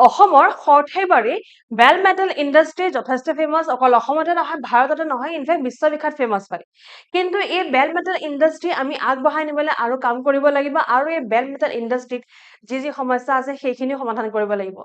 অসমৰ সৰ্থেবাৰী bell metal industry যথেষ্ট famous অকল অসমতে নহয় ভাৰততে নহয় ইনফেক্ট বিশ্ববিখ্যাত ফেমাছ হয় কিন্তু এই বেল মেটেল ইণ্ডাষ্ট্ৰি আমি আগবঢ়াই নিবলৈ আৰু কাম কৰিব লাগিব আৰু এই বেল মেটেল ইণ্ডাষ্ট্ৰিত যি যি সমস্যা আছে সেইখিনি সমাধান কৰিব লাগিব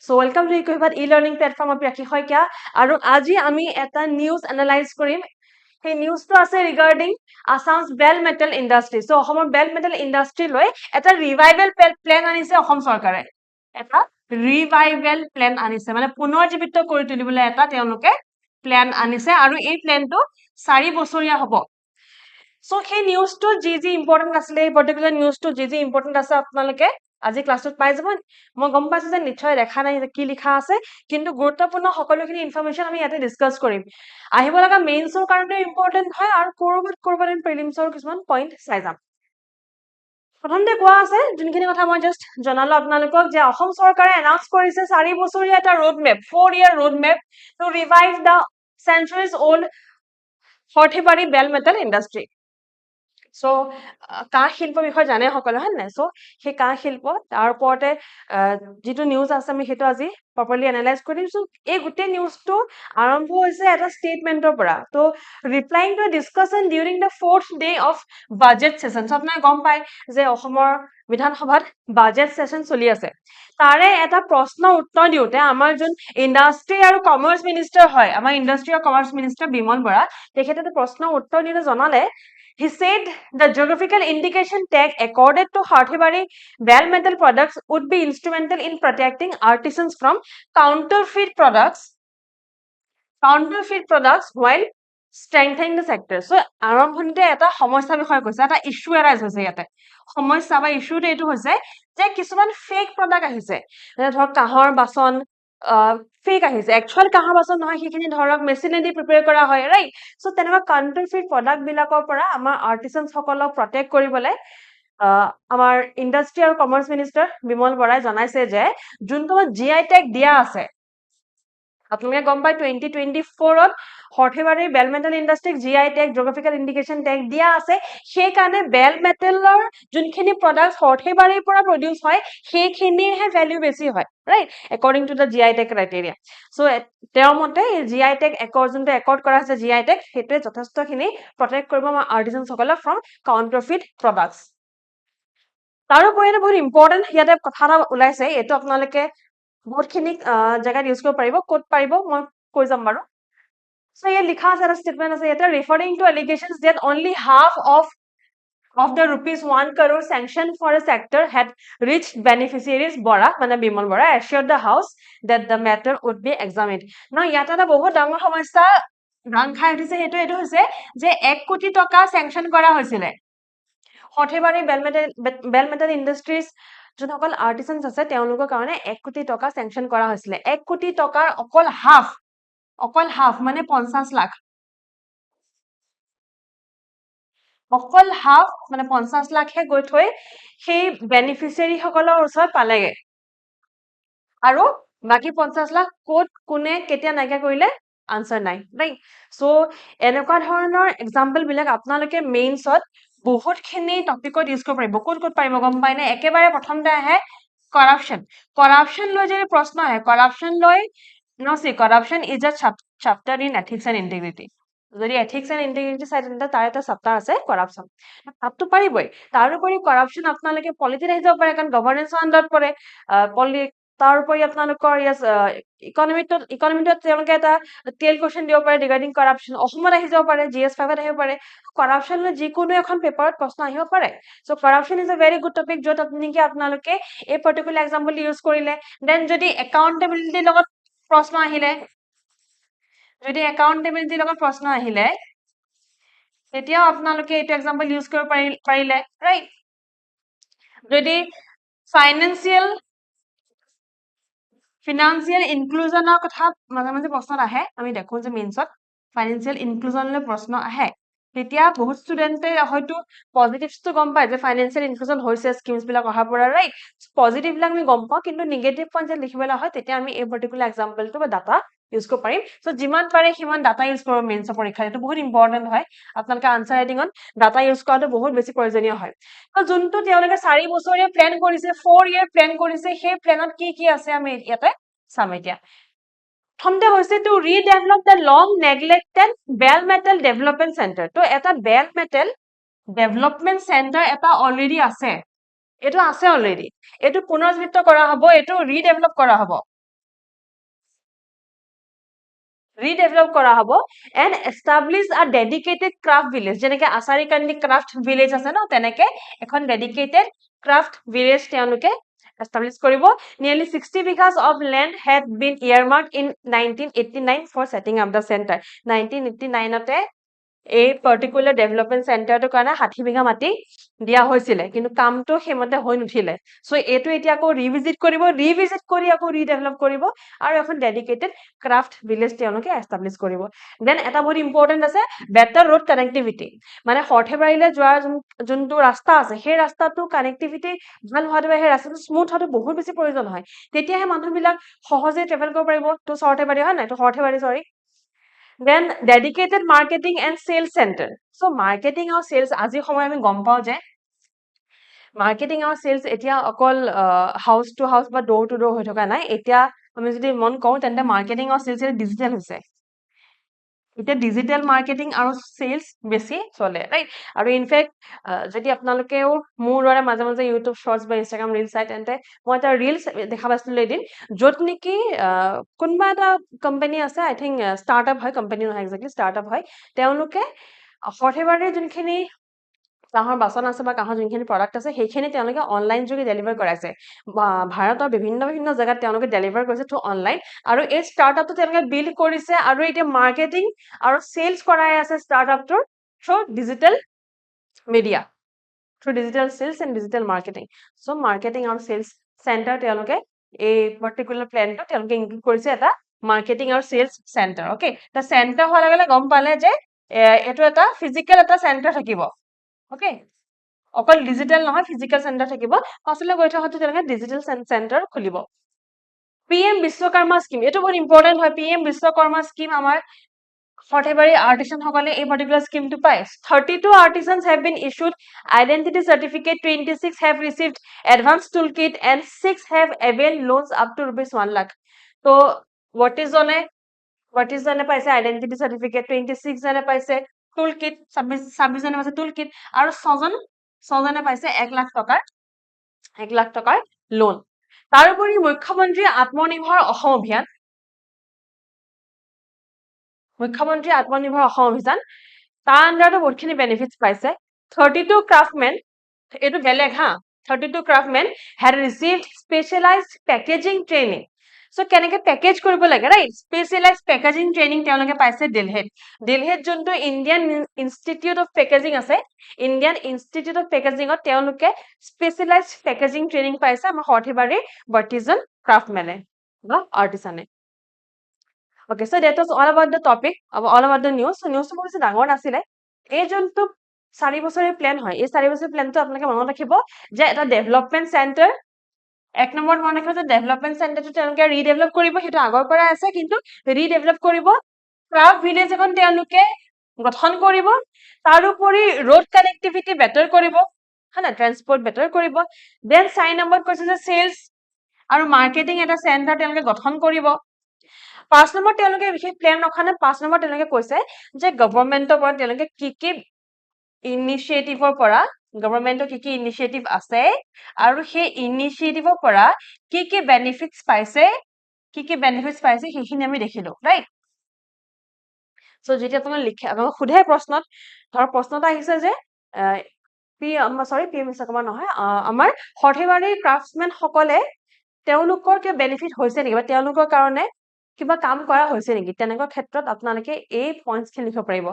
সো ওয়েলকাম টু ইকুইভাত e learning platform of Rakhi Saikia আৰু আজি আমি এটা নিউজ এনালাইজ কৰিম সেই নিউজটো আছে ৰিগাৰ্ডিং আসামছ বেল মেটেল ইণ্ডাষ্ট্ৰি সো অসমৰ বেল মেটেল ইণ্ডাষ্ট্ৰি লৈ এটা ৰিভাইভেল প্লেন আনিছে অসম চৰকাৰে এটা ৰিভাইভেল প্লেন আনিছে মানে পুনৰজীৱিত কৰি তুলিবলৈ এটা তেওঁলোকে প্লেন আনিছে আৰু এই প্লেনটো 4 বছৰীয়া হ'ব সো সেই নিউজটো যি যি ইম্পৰ্টেন্ট আছিলে এই পাৰ্টিকুলাৰ নিউজটো যি যি ইম্পৰ্টেন্ট আছে আপোনালোকে আজি ক্লাছত পাই যাব মই গম পাইছো যে নিশ্চয় দেখা নাই কি লিখা আছে কিন্তু গুৰুত্বপূৰ্ণ সকলোখিনি ইনফৰমেশন আমি ইয়াতে ডিসকাস কৰিম আহিব লগা মেইনছৰ কাৰণে ইম্পৰ্টেন্ট হয় আৰু কৰবাত প্ৰিলিমছৰ কিছুমান পইণ্ট চাই যাম প্ৰথমতে কোৱা আছে যোনখিনি কথা মই জাস্ট জনালো আপোনালোকক যে অসম চৰকাৰে এনাউন্স কৰিছে 4 বছৰীয়া এটা road map 4-year road map to revive the centuries old Sarthebari bell metal industry so কাঁহ শিল্প বিষয়ে জানে সকলো হয় নাই সো সেই কাঁহ শিল্প তাৰ ওপৰতে যেটো নিউজ আছে আমি হেতু আজি প্ৰপাৰলি এনালাইজ কৰিম সো এই গুটে নিউজটো আৰম্ভ হৈছে এটা ষ্টেটমেন্টৰ পৰা তো replying to discussion during the 4th day of budget session so আপোনাক গম পায় যে অসমৰ বিধানসভাত বাজেট সেশন চলি আছে তাৰে এটা প্ৰশ্ন উত্তৰ দিওতে আমাৰ যোন ইন্ডাষ্ট্ৰি আৰু কমাৰ্চ মিনিষ্টাৰ হয় আমাৰ ইন্ডাষ্ট্ৰি আৰু কমাৰ্চ মিনিষ্টাৰ বিমল বৰা তেখেতে প্ৰশ্ন উত্তৰ দিলে জনালে He said the geographical indication tag accorded to Harthibari Bell Metal products would be instrumental in protecting artisans from counterfeit products while strengthening the sector. So, আৰম্ভণিতে এটা সমস্যা বিষয় কৈছে এটা ইস্যু এৰাইজ হৈছে ইয়াতে সমস্যা বা ইস্যুটো এটো হৈছে যে কিছুমান ফেক প্ৰডাক্ট আহিছে ধৰক কাহৰ বাচন ফেক আহিছে একচুয়াল কাহৰ বাচন নহয় সেইখিনি ধৰক মেচিনেদি প্ৰিপেয়াৰ কৰা হয় ৰাইট সো তেনেকুৱা কাউন্টাৰফিট প্ৰডাক্ট বিলাকৰ পৰা আমাৰ আৰ্টিসানস সকলক প্ৰটেক্ট কৰিবলৈ আমাৰ ইন্ডাষ্ট্ৰি আৰু কমাৰ্চ মিনিষ্টাৰ বিমল বৰাই জনাইছে যে যোনটো জিআই টেগ দিয়া আছে আপোনালোকে গম পায় 2024ত হৰ্থেবাৰী বেল মেটেল ইণ্ডাষ্ট্ৰিক GI tag geographical indication tag দিয়া আছে সেই কাৰণে বেল মেটেলৰ যোনখিনি প্ৰডাক্টস হৰ্থেবাৰীৰ পৰা প্ৰডিউস হয় সেইখিনিহে ভ্যালু বেছি হয় right according to the GI tag criteria so তেওঁৰ মতে জিআই টেগ একৰ্ডিংটো একৰ্ড কৰা আছে জিআই টেগ হেতুৱে যথেষ্টখিনি প্ৰটেক্ট কৰিব আমাৰ আৰ্টিসানস সকলক ফ্ৰম কাউন্টাৰফিট প্ৰডাক্টস তাৰোপৰি বহুত ইম্পৰ্টেন্ট ইয়াতে কথা এটা ওলাইছে এটো আপোনালোকে বহুতখিনি জায়গাত ইউজ কৰিব পাৰিব কোড পাৰিব মই কৈ যাম বাৰু সো ইয়াত লিখা আছে এটা ষ্টেটমেন্ট আছে ইয়াতে referring to allegations that only half of the rupees 1 crore sanctioned for a sector had reached beneficiaries Bora মানে Bimal Bora assured the house that the matter would be examined না ইয়াতে এটা বহুত ডাঙৰ সমস্যা ৰাং খাই উঠিছে হেতু এটো হৈছে যে 1 কোটি টকা স্যাংশন কৰা হৈছিল হৰ্থেবাৰী বেল মেটেল ইণ্ডাষ্ট্ৰিজ যোনসকল আৰ্টিসানস আছে তেওঁলোকৰ কাৰণে 1 কোটি টকা স্যাংশন কৰা হৈছিল 1 কোটি টকাৰ অকল হাফ মানে 50 লাখ অকল হাফ মানে 50 লাখহে গৈ থৈ সেই বেনিফিচিয়াৰি সকলৰ ওচৰত পালেগে আৰু বাকি 50 লাখ কোট কোনে কেতিয়া নাইকা কৰিলে আনসাৰ নাই ৰাইট সো এনেকুৱা ধৰণৰ এক্সাম্পল বিলাক আপোনালোকে মেইনছত বহুতখিনি টপিকত ইউজ কৰিব পাৰিব কোট পাৰিব গম পাই নে একেবাৰে প্ৰথমতে আহে কৰাপশন লৈ যদি প্ৰশ্ন আহে কৰাপশন লৈ কৰাপশন ইজ আ chapter in ethics and integrity যদি ethics and integrity চাই তেন্তে তাৰ এটা চেপ্টাৰ আছে কৰাপশন তাতটো পাৰিবই তাৰোপৰি কৰাপশন আপোনালোকে পলিটিত আহি যাব পাৰে কাৰণ গভৰ্নেন্সৰ আন্ডাৰত পৰে তাৰোপৰি আপোনালোকৰ ইকনমিত তেওঁলোকে এটা টেল কোৱেশ্চন দিব পাৰে ৰিগাৰ্ডিং কৰাপশন অসমত আহি যাব পাৰে GS 5 ত আহিব পাৰে কৰাপশন লৈ যিকোনো এখন পেপাৰত প্ৰশ্ন আহিব পাৰে so corruption is a very good topic যত আপোনালোকে এই পাৰ্টিকুলাৰ এক্সাম্পল ইউজ কৰিলে দেন যদি একাউন্টেবিলিটি লগত প্ৰশ্ন আহিলে যদি একাউন্টেবিলিটি লগত প্ৰশ্ন আহিলে তেতিয়া আপোনালোকে এইটো এক্সাম্পল ইউজ কৰিব পাৰিলে ৰাইট যদি ফিনান্সিয়েল ইনক্লুজনৰ কথা মাজে প্ৰশ্ন আহে আমি দেখো যে মেইনছত ফাইনান্সিয়েল ইনক্লুজনলৈ প্ৰশ্ন আহে তেতিয়া বহুত ষ্টুডেন্টে হয়তো পজিটিভছটো গম পায় যে ফাইনান্সিয়েল ইনক্লুজন হৈছে স্কিমছ বিলাক অহাৰ পৰা ৰাইট পজিটিভ বিলাক আমি গম পাওঁ কিন্তু নিগেটিভ পইণ্ট যে লিখিবলৈ হয় তেতিয়া আমি এই পাৰ্টিকুলাৰ এক্সাম্পলটো বা ডাটা ইউজ কৰিব পাৰিম সো যিমান পাৰে সিমান ডাটা ইউজ কৰিব মেইনছৰ পৰীক্ষাত এইটো বহুত ইম্পৰ্টেন্ট হয় আপোনালোকে আনসাৰ ৰাইটিঙত ডাটা ইউজ কৰাটো বহুত বেছি প্ৰয়োজনীয় হয় তো যোনটো তেওঁলোকে 4 বছৰীয়া প্ল্যান কৰিছে 4 ইয়াৰ প্ল্যান কৰিছে সেই প্ল্যানত কি আছে আমি ইয়াতে চাম এতিয়া প্ৰথমতে হৈছে to redevelop the long neglected bell metal development center তো এটা bell metal development center এটা অলৰেডি আছে এটো আছে অলৰেডি এটো পুনৰুজ্জীৱিত কৰা হ'ব এটো ৰিডেভেলপ কৰা হ'ব redevelop কৰা হ'ব and establish a dedicated craft village যেনেকে আসাৰিকান্দি craft village আছে ন তেনেকে এখন dedicated craft village তেওঁলোকে establish কৰিব nearly 60 বিঘাs of land had been earmarked in 1989 for setting up the center 1989 তে এই পার্টিকুলার ডেভেলপমেন্ট সেন্টারটো কাৰণে 60 বিঘা মাটি দিয়া হৈছিল কিন্তু কামটো হেমতে হৈ নুঠিলে সো এটো এতিয়া আকৌ ৰিভিজিট কৰি আকৌ ৰিডেভেলপ কৰিব আৰু এখন ডেডিকেটেড ক্ৰাফট ভিলেজ তেওঁলোকে এস্টাবলিশ কৰিব দেন এটা বহুত ইম্পৰ্টেন্ট আছে বেটাৰ ৰোড কানেক্টিভিটি মানে হৰ্থেবাৰীলে যোৱাৰ যোনটো ৰাস্তা আছে সেই ৰাস্তাটো কানেক্টিভিটি ভাল হোৱাটো সেই ৰাস্তাটো স্মুথ হোৱাটো বহুত বেছি প্ৰয়োজন হয় তেতিয়াহে মানুহবিলাক সহজে ট্ৰেভেল কৰিব পাৰিব তো হৰ্থেবাৰী হয় নাই তো হৰ্থেবাৰী সৰি Then dedicated marketing and sales center. So marketing or sales আজি সময় আমি গম পাও যে marketing or sales এতিয়া অকল house to house বা door to door হৈ থকা নাই এতিয়া আমি যদি মন কওঁ তেন্তে marketing or sales ডিজিটেল হৈছে এতিয়া ডিজিটেল মাৰ্কেটিং আৰু সেলস বেছি চলে ৰাইট আৰু ইনফেক্ট যদি আপোনালোকেও মোৰ দৰে মাজে মাজে ইউটিউব শৰ্টস বা ইনষ্টাগ্ৰাম ৰিলস চাই তেন্তে মই এটা ৰিলস দেখা পাইছিলো এদিন য'ত নেকি কোনবা এটা কোম্পানী আছে আই থিংক ষ্টাৰ্টআপ হয় কোম্পানী নহয় এক্স্যাক্টলি ষ্টাৰ্টআপ হয় তেওঁলোকে হৰ্থেবাৰীৰ যোনখিনি কাহৰ বাসন আছে বা কাহৰ যোনখিনি প্ৰডাক্ট আছে সেইখিনি তেওঁলোকে অনলাইন যোগে ডেলিভাৰ কৰাইছে ভাৰতৰ বিভিন্ন জায়গাত তেওঁলোকে ডেলিভাৰ কৰিছে থ্ৰু অনলাইন আৰু এই ষ্টাৰ্টআপটো তেওঁলোকে বিল্ড কৰিছে আৰু এতিয়া মাৰ্কেটিং আৰু সেলস কৰাই আছে ষ্টাৰ্টআপটোৰ through digital media through digital sales and digital marketing so marketing আৰু সেলস চেণ্টাৰ তেওঁলোকে এই পাৰ্টিকুলাৰ প্ল্যানটো তেওঁলোকে ইনক্লুড কৰিছে এটা মাৰ্কেটিং আৰু সেলস চেণ্টাৰ ওকে তা চেণ্টাৰ হোৱাৰ লগে গম পালে যে এটো এটা ফিজিক্যাল এটা চেণ্টাৰ থাকিব ওকে অকল ডিজিটেল নহয় ফিজিক্যাল চেণ্টাৰ থাকিব আসলে গৈ থাকোতে তেওঁলোকে ডিজিটেল চেণ্টাৰ খুলিব পিএম বিশ্বকৰ্মা স্কিম এটো বহুত ইম্পৰ্টেন্ট হয় পিএম বিশ্বকৰ্মা স্কিম আমাৰ হৰ্থেবাৰী আৰ্টিসান সকলে এই পাৰ্টিকুলাৰ স্কিমটো পায় 32 artisans have been issued identity certificate 26 have received advanced toolkit and 6 have availed loans up to rupees 1 lakh so what is জনে পাইছে আইডেন্টিটি সার্টিফিকেট 26 জনে পাইছে টুলকিট 26 জনে পাইছে টুলকিট আৰু 6 জনে পাইছে 1 লাখ টকাৰ লোন তাৰোপৰি মুখ্যমন্ত্ৰী আত্মনিৰ্ভৰ অসম অভিযান তাৰ আন্ডাৰটো বহুতখিনি বেনিফিটস পাইছে 32 ক্ৰাফটমেন এটো বেলেগ হা 32 craftsmen had received specialized packaging training so কেনেকে পেকেজ কৰিব লাগে ৰাইট স্পেশালাইজড পেকেজিং ট্ৰেইনিং তেওঁলোকে পাইছে দিল্লীত যোনটো ইন্ডিয়ান ইনষ্টিটিউট অফ পেকেজিং আছে ইন্ডিয়ান ইনষ্টিটিউট অফ পেকেজিংত তেওঁলোকে স্পেশালাইজড পেকেজিং ট্ৰেইনিং পাইছে আমাৰ হৰ্থেবাৰী বাৰ্টিজন ক্ৰাফটমেনে বা আৰ্টিসানে Okay, so that was all about the topic, all about the news. So news to বহুত ডাঙৰ নাছিলে এই যোনটো 4 বছৰীয়া প্ল্যান হয় এই 4 বছৰীয়া প্ল্যানটো আপোনালোকে মনত ৰাখিব যে এটা ডেভেলপমেন্ট সেন্টাৰ এক নম্বৰ মনে ৰাখিব যে ডেভেলপমেন্ট সেন্টাৰটো তেওঁলোকে ৰিডেভেলপ কৰিব সেইটো আগৰ পৰা আছে কিন্তু ৰিডেভেলপ কৰিব ক্ৰাফট ভিলেজ এখন তেওঁলোকে গঠন কৰিব তাৰোপৰি ৰোড কানেক্টিভিটি বেটাৰ কৰিব হনা ট্ৰান্সপোৰ্ট বেটাৰ কৰিব দেন 4 নম্বৰ কৈছে যে সেলস আৰু মাৰ্কেটিং এটা সেন্টাৰ তেওঁলোকে গঠন কৰিব 5 নম্বৰ তেওঁলোকে বিশেষ প্ল্যান ৰখানে 5 নম্বৰ তেওঁলোকে কৈছে যে গভৰ্ণমেন্টৰ পৰা তেওঁলোকে কি ইনিশিয়েটিভৰ পৰা গভৰ্ণমেন্টৰ কি ইনিশিয়েটিভ আছে আৰু সেই ইনিশিয়েটিভৰ পৰা কি বেনিফিটস পাইছে সেইখিনি আমি দেখিলো ৰাইট সো যেতিয়া আপোনাক লিখে আপোনাক খুধে প্ৰশ্নত ধৰ প্ৰশ্নটা আহিছে যে পিএম বিশ্বকৰ্মা নহয় আমাৰ হৰ্থেবাৰী ক্ৰাফটসমেন সকলে তেওঁলোকৰ কি বেনিফিট হৈছে নেকি বা তেওঁলোকৰ কাৰণে কিবা কাম কৰা হৈছে নেকি তেনেকুৱা ক্ষেত্ৰত আপোনালোকে এই পইণ্টস খিনি লিখিব পাৰিব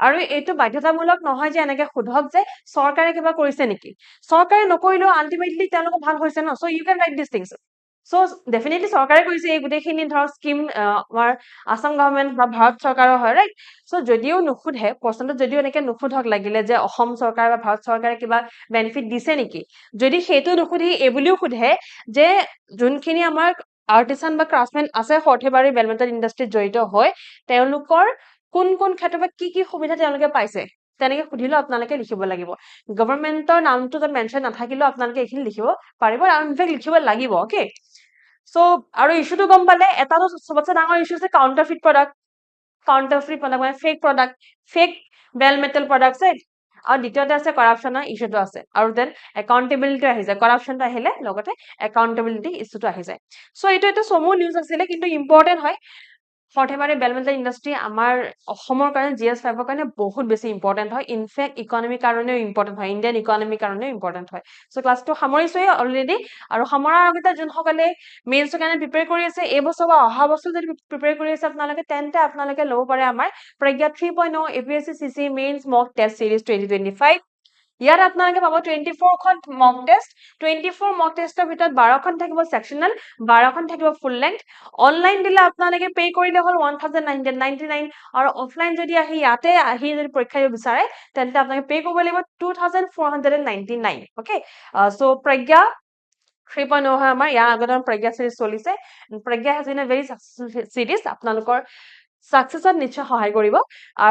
আৰু এইটো বাধ্যতামূলক নহয় যে এনেকে খুধক যে চৰকাৰে কিবা কৰিছে নেকি চৰকাৰে নকৰিলেও আলটিমেটলি তেওঁলোক ভাল হৈছে ন so you can write this things so definitely চৰকাৰে কৰিছে এই গুটেখিনি ধৰ স্কিম আমাৰ আসাম গভৰ্ণমেন্ট বা ভাৰত চৰকাৰৰ হয় ৰাইট সো যদিও নুখুধে প্ৰশ্নটো যদিও এনেকে নুখুধক লাগিলে যে অসম চৰকাৰ বা ভাৰত চৰকাৰে কিবা বেনিফিট দিছে নেকি যদি সেইটো নুখুধি এই বুলিও খুধে যে যোনখিনি আমাৰ আৰ্টিচান বা ক্ৰাফ্টমেন আছে সৰ্থেবাৰী বেল মেটেল ইণ্ডাষ্ট্ৰীত জড়িত হৈ তেওঁলোকৰ কোন কোন ক্ষেত্ৰত বা কি সুবিধা তেওঁলোকে পাইছে তেনেকে সুধিলেও আপোনালোকে লিখিব লাগিব গভৰ্ণমেণ্টৰ নামটো তাত মেনশ্যন নাথাকিলেও আপোনালোকে এইখিনি লিখিব পাৰিব আৰু ইনফেক্ট লিখিব লাগিব অকে চ' আৰু ইছ্যুটো গম পালে এটাটো চবতছে ডাঙৰ ইছ্যু আছে কাউণ্টাৰফিট প্ৰডাক্ট মানে ফেক বেল মেটেল প্ৰডাক্ট ৰাইট আৰু দ্বিতীয়তে আছে কৰাপশ্যনৰ ইছ্যুটো আছে আৰু দেন একাউণ্টেবিলিটি আহি যায় কৰাপশ্যনটো আহিলে লগতে একাউণ্টেবিলিটি ইছ্যুটো আহি যায় চ' এইটো এটা চমু নিউজ আছিলে কিন্তু ইম্পৰ্টেণ্ট হয় সৰ্থেবাৰী বেল মেটেল ইণ্ডাষ্ট্ৰী আমাৰ অসমৰ কাৰণে GS5ৰ কাৰণে বহুত বেছি ইম্পৰ্টেণ্ট হয় ইনফেক্ট ইকনমিৰ কাৰণেও ইম্পৰ্টেণ্ট হয় ইণ্ডিয়ান ইকনমিৰ কাৰণেও ইম্পৰ্টেণ্ট হয় চ' ক্লাছটো সামৰিছোৱে অলৰেডি আৰু সামৰাৰ আগতে যোনসকলে মেইনছৰ কাৰণে প্ৰিপেয়াৰ কৰি আছে এই বছৰ বা অহা বছৰ যদি প্ৰিপেয়াৰ কৰি আছে আপোনালোকে তেন্তে আপোনালোকে ল'ব পাৰে আমাৰ প্ৰজ্ঞা 3.0 APSC CC মেইনছ মক টেষ্ট চিৰিজ 2025 ইয়াত আপোনালোকে পাব 24খন মক টেষ্ট 24 মক টেষ্টৰ ভিতৰত 12খন থাকিব সেকচনেল 12খন থাকিব ফুল লেংথ অনলাইন দিলে আপোনালোকে পে কৰিলে হ'ল 1999 আৰু অফলাইন যদি আহি ইয়াতে আহি যদি পৰীক্ষা দিব বিচাৰে তেন্তে আপোনালোকে পে কৰিব লাগিব 2499 ওকে সো প্ৰজ্ঞা 3.0 হয় আমাৰ ইয়াৰ আগতে প্ৰজ্ঞা চিৰিজ চলিছে Pragya has been a very successful series আপোনালোকৰ সাকসেসত নিশ্চয় সহায় কৰিব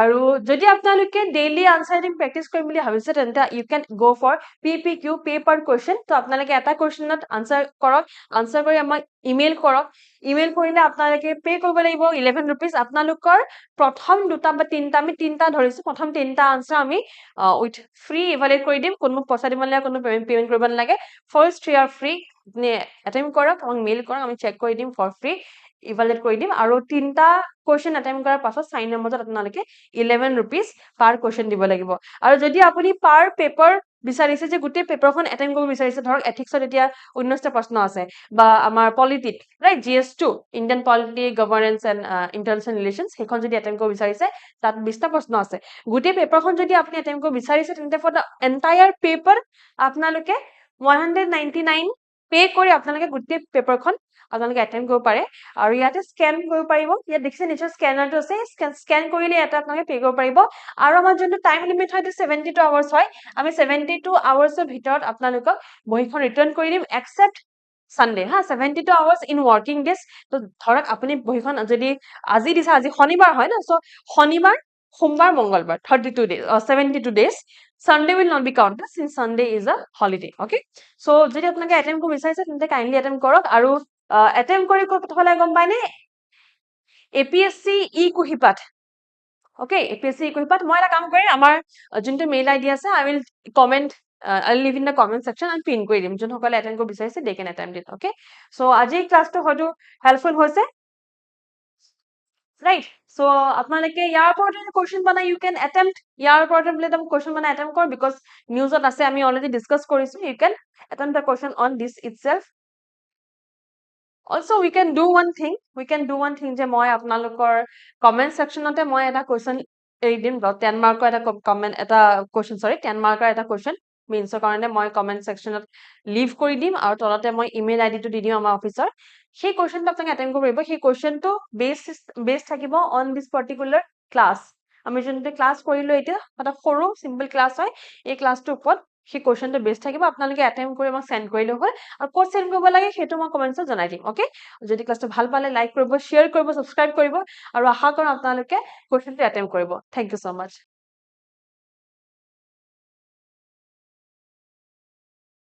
আৰু যদি আপোনালোকে ডেইলি আনসাৰ ৰাইটিং প্ৰেক্টিস কৰিম বুলি ভাবিছে তেন্তে you can go for PPQ paper question তো আপোনালোকে এটা কোৱেশ্চনত আনসাৰ কৰক আনসাৰ কৰি আমাক ইমেইল কৰক ইমেইল কৰিলে আপোনালোকে পে কৰিব লাগিব 11 rupees আপোনালোকৰ প্ৰথম দুটা বা তিনটা আমি তিনটা ধৰিছো প্ৰথম তিনটা আনসাৰ আমি উইথ ফ্ৰী ইভালুৱেট কৰি দিম কোনো পইচা দিব নালাগে কোনো পেমেন্ট কৰিব নালাগে ফাৰ্ষ্ট 3 are ফ্ৰী আপনি অ্যাটেম্প কৰক আমাক মেইল কৰক আমি চেক কৰি দিম ফৰ ফ্ৰী ইভালুৱেট কৰি দিম আৰু তিনটা কোৱেশ্চন অ্যাটেম্প কৰাৰ পাছত সাইন নম্বৰত আপোনালোকে 11 rupees পাৰ কোৱেশ্চন দিব লাগিব আৰু যদি আপুনি পাৰ পেপাৰ বিচাৰিছে যে গোটেই পেপাৰখন অ্যাটেম্প কৰিব বিচাৰিছে ধৰক এথিক্সত এতিয়া 19টা প্ৰশ্ন আছে বা আমাৰ পলিটিত right GS2 Indian polity governance and international relations সেইখন যদি অ্যাটেম্প কৰিব বিচাৰিছে তাত 20টা প্ৰশ্ন আছে গোটেই পেপাৰখন যদি আপুনি অ্যাটেম্প কৰিব বিচাৰিছে তেন্তে ফৰ দা এন্টায়াৰ পেপাৰ আপোনালোকে 199 পে কৰি আপোনালোকে গোটেই পেপাৰখন আপোনালোকে অ্যাটেম্প কৰিব পাৰে আৰু ইয়াতে স্ক্যান কৰিব পাৰিব ইয়াত দেখিছে নিশ্চয় স্ক্যানাৰটো আছে স্ক্যান কৰিলে এটা আপোনালোকে পে কৰিব পাৰিব আৰু আমাৰ যোনটো টাইম লিমিট হয় 72 আৱাৰ্ছ হয় আমি 72 আৱাৰ্ছৰ ভিতৰত আপোনালোকক বহিখন ৰিটাৰ্ণ কৰি দিম এক্সেপ্ট সানডে হা 72 আৱাৰ্ছ ইন ওয়াৰ্কিং ডেজ তো ধৰক আপুনি বহিখন যদি আজি দিছে আজি শনিবাৰ হয় না সো শনিবাৰ সোমবাৰ মঙ্গলবাৰ 32 days 72 days Sunday will not be counted since Sunday is a holiday okay so যদি আপোনালোকে অ্যাটেম্প কৰিব বিচাৰিছে তেন্তে কাইন্ডলি অ্যাটেম্প কৰক আৰু অ্যাটেম্প কৰি ক'ত হ'লে গম পায়নে APSC কুহিপাত okay APSC কুহিপাত মই এটা কাম কৰিম আমাৰ যোনটো মেইল আইডি আছে I will comment I'll leave in the comment section and pin কৰি দিম যোনসকলে অ্যাটেম্প কৰিব বিচাৰিছে they can attempt it okay so আজি ক্লাছটো হয়তো হেল্পফুল হৈছে right so আপোনালোকে ইয়াৰ ওপৰত কোৱেশ্চন বনাই you can attempt ইয়াৰ ওপৰত বোলে এটা কোৱেশ্চন বনাই attempt কৰ because নিউজত আছে আমি অলৰেডি ডিসকাস কৰিছো you can attempt the question on this itself also we can do one thing যে মই আপোনালোকৰ comment sectionতে মই এটা কোৱেশ্চন এৰি দিম 10 মাৰ্কৰ এটা কমেন্ট এটা কোৱেশ্চন সৰি 10 মাৰ্কৰ এটা কোৱেশ্চন মেইনছৰ কাৰণে মই কমেন্ট সেকশনত লিভ কৰি দিম আৰু তলতে মই ইমেইল আইডিটো দি দিম আমাৰ অফিচৰ সেই কোৱেশ্চনটো আপোনালোকে অ্যাটেম্প কৰিব সেই কোৱেশ্চনটো বেস থাকিব অন দিস পাৰ্টিকুলাৰ ক্লাস আমি যোনটো ক্লাস কৰিলো এতিয়া এটা সৰু সিম্পল ক্লাস হয় এই ক্লাসটোৰ ওপৰত সেই কোৱেশ্চনটো বেস থাকিব আপোনালোকে অ্যাটেম্প কৰি আমাক সেন্ড কৰিলে হ'ল আৰু ক'ত সেন্ড কৰিব লাগে সেইটো মই কমেন্টছত জনাই দিম ওকে যদি ক্লাসটো ভাল পালে লাইক কৰিব শেয়াৰ কৰিব সাবস্ক্ৰাইব কৰিব আৰু আশা কৰোঁ আপোনালোকে কোৱেশ্চনটো অ্যাটেম্প কৰিব থ্যাংক ইউ সো মাচ